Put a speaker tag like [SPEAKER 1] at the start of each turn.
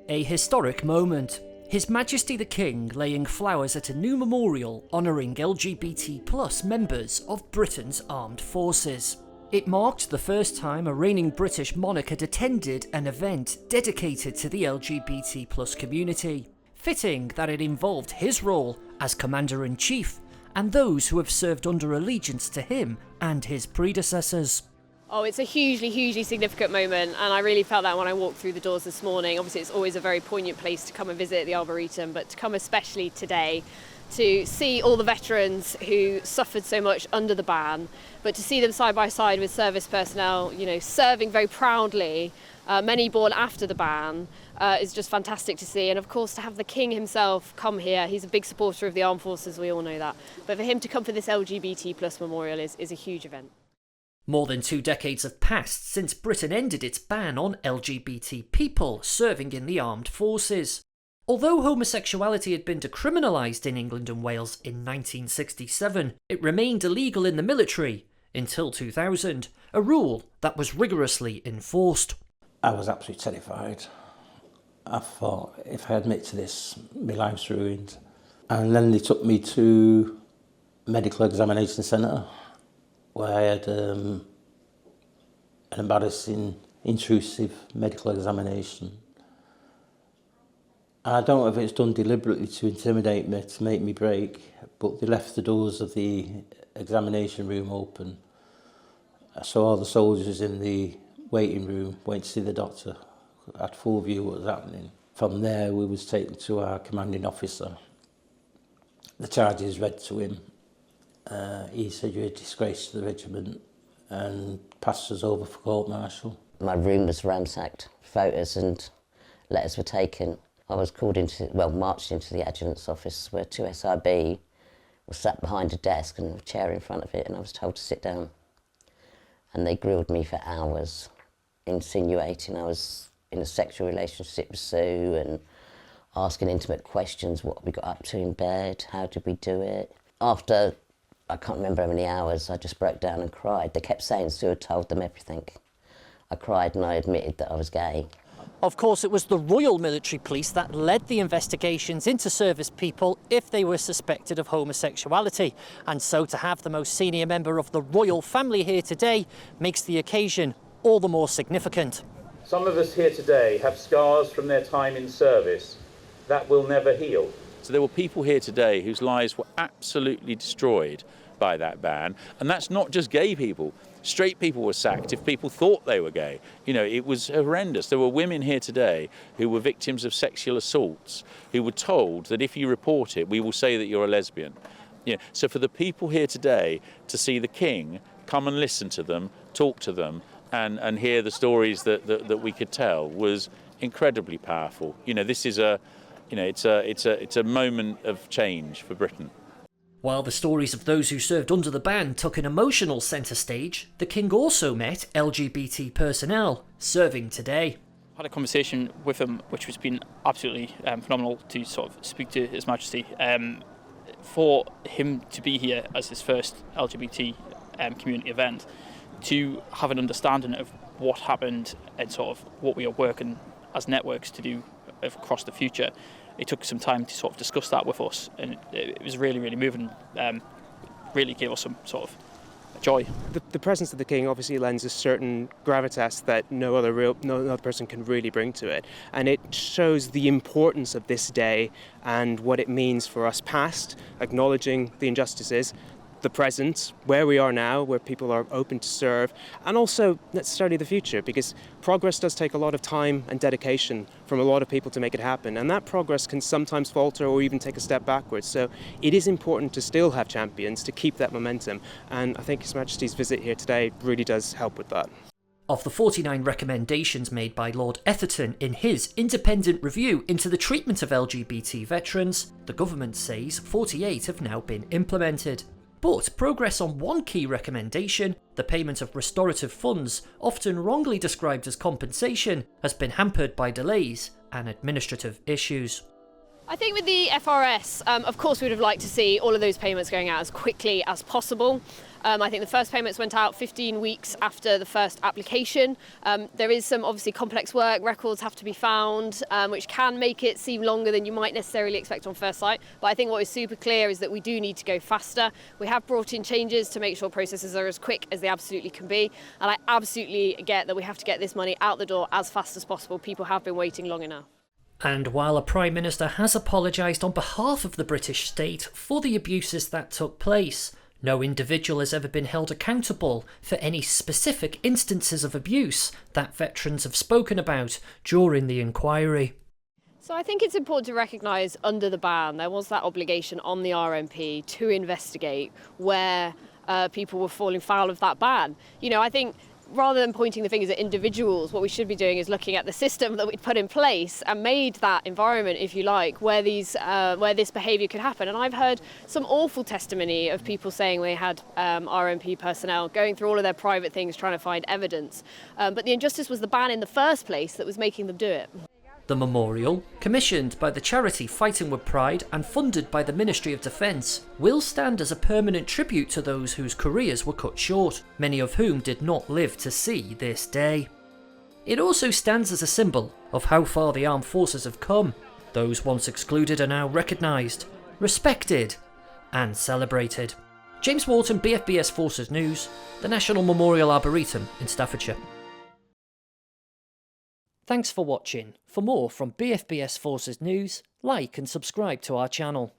[SPEAKER 1] A historic moment. His Majesty the King laying flowers at a new memorial honouring LGBT+ members of Britain's armed forces. It marked the first time a reigning British monarch had attended an event dedicated to the LGBT+ community. Fitting that it involved his role as Commander-in-Chief and those who have served under allegiance to him and his predecessors.
[SPEAKER 2] Oh, it's a hugely significant moment, and I really felt that when I walked through the doors this morning. Obviously, it's always a very poignant place to come and visit the Arboretum, but to come especially today to see all the veterans who suffered so much under the ban, but to see them side by side with service personnel, you know, serving very proudly, many born after the ban, is just fantastic to see. And of course, to have the King himself come here, he's a big supporter of the armed forces, we all know that. But for him to come for this LGBT+ memorial is a huge event.
[SPEAKER 1] More than 2 decades have passed since Britain ended its ban on LGBT people serving in the armed forces. Although homosexuality had been decriminalised in England and Wales in 1967, it remained illegal in the military until 2000, a rule that was rigorously enforced.
[SPEAKER 3] I was absolutely terrified. I thought, if I admit to this, my life's ruined. And then they took me to medical examination centre, where I had an embarrassing, intrusive medical examination. And I don't know if it's done deliberately to intimidate me, to make me break, but they left the doors of the examination room open. So all the soldiers in the waiting room went to see the doctor, had full view of what was happening. From there, we was taken to our commanding officer. The charges read to him. He said, "You're a disgrace to the regiment," and passed us over for court-martial.
[SPEAKER 4] My room was ransacked. Photos and letters were taken. I was called marched into the adjutant's office, where 2 SIB was sat behind a desk and a chair in front of it, and I was told to sit down. And they grilled me for hours, insinuating I was in a sexual relationship with Sue and asking intimate questions. What we got up to in bed? How did we do it? After, I can't remember how many hours, I just broke down and cried. They kept saying Sue had told them everything. I cried and I admitted that I was gay.
[SPEAKER 1] Of course, it was the Royal Military Police that led the investigations into service people if they were suspected of homosexuality. And so to have the most senior member of the royal family here today makes the occasion all the more significant.
[SPEAKER 5] Some of us here today have scars from their time in service that will never heal.
[SPEAKER 6] So there were people here today whose lives were absolutely destroyed by that ban, and that's not just gay people. Straight people were sacked if people thought they were gay. You know, it was horrendous. There were women here today who were victims of sexual assaults, who were told that if you report it, we will say that you're a lesbian. You know, so for the people here today to see the King come and listen to them, talk to them, and hear the stories that we could tell was incredibly powerful. You know, this is it's a moment of change for Britain.
[SPEAKER 1] While the stories of those who served under the ban took an emotional centre stage, the King also met LGBT personnel serving today.
[SPEAKER 7] I had a conversation with him, which has been absolutely phenomenal to sort of speak to His Majesty. For him to be here as his first LGBT community event, to have an understanding of what happened and sort of what we are working as networks to do across the future. It took some time to sort of discuss that with us, and it was really moving. Really gave us some sort of joy.
[SPEAKER 8] The presence of the King obviously lends a certain gravitas that no other person can really bring to it, and it shows the importance of this day and what it means for us past, acknowledging the injustices, the present, where we are now, where people are open to serve, and also necessarily the future, because progress does take a lot of time and dedication from a lot of people to make it happen, and that progress can sometimes falter or even take a step backwards. So it is important to still have champions to keep that momentum, and I think His Majesty's visit here today really does help with that.
[SPEAKER 1] Of the 49 recommendations made by Lord Etherton in his independent review into the treatment of LGBT veterans, the government says 48 have now been implemented. But progress on one key recommendation, the payment of restorative funds, often wrongly described as compensation, has been hampered by delays and administrative issues.
[SPEAKER 2] I think with the FRS, of course we would have liked to see all of those payments going out as quickly as possible. I think the first payments went out 15 weeks after the first application. There is some obviously complex work, records have to be found, which can make it seem longer than you might necessarily expect on first sight. But I think what is super clear is that we do need to go faster. We have brought in changes to make sure processes are as quick as they absolutely can be. And I absolutely get that we have to get this money out the door as fast as possible. People have been waiting long enough.
[SPEAKER 1] And while a Prime Minister has apologised on behalf of the British state for the abuses that took place, no individual has ever been held accountable for any specific instances of abuse that veterans have spoken about during the inquiry.
[SPEAKER 2] So I think it's important to recognise under the ban there was that obligation on the RMP to investigate where people were falling foul of that ban. You know, I think rather than pointing the fingers at individuals, what we should be doing is looking at the system that we'd put in place and made that environment, if you like, where this behaviour could happen. And I've heard some awful testimony of people saying they had RMP personnel going through all of their private things trying to find evidence. But the injustice was the ban in the first place that was making them do it.
[SPEAKER 1] The memorial, commissioned by the charity Fighting with Pride and funded by the Ministry of Defence, will stand as a permanent tribute to those whose careers were cut short, many of whom did not live to see this day. It also stands as a symbol of how far the armed forces have come. Those once excluded are now recognised, respected and celebrated. James Wharton, BFBS Forces News, the National Memorial Arboretum in Staffordshire. Thanks for watching. For more from BFBS Forces News, like and subscribe to our channel.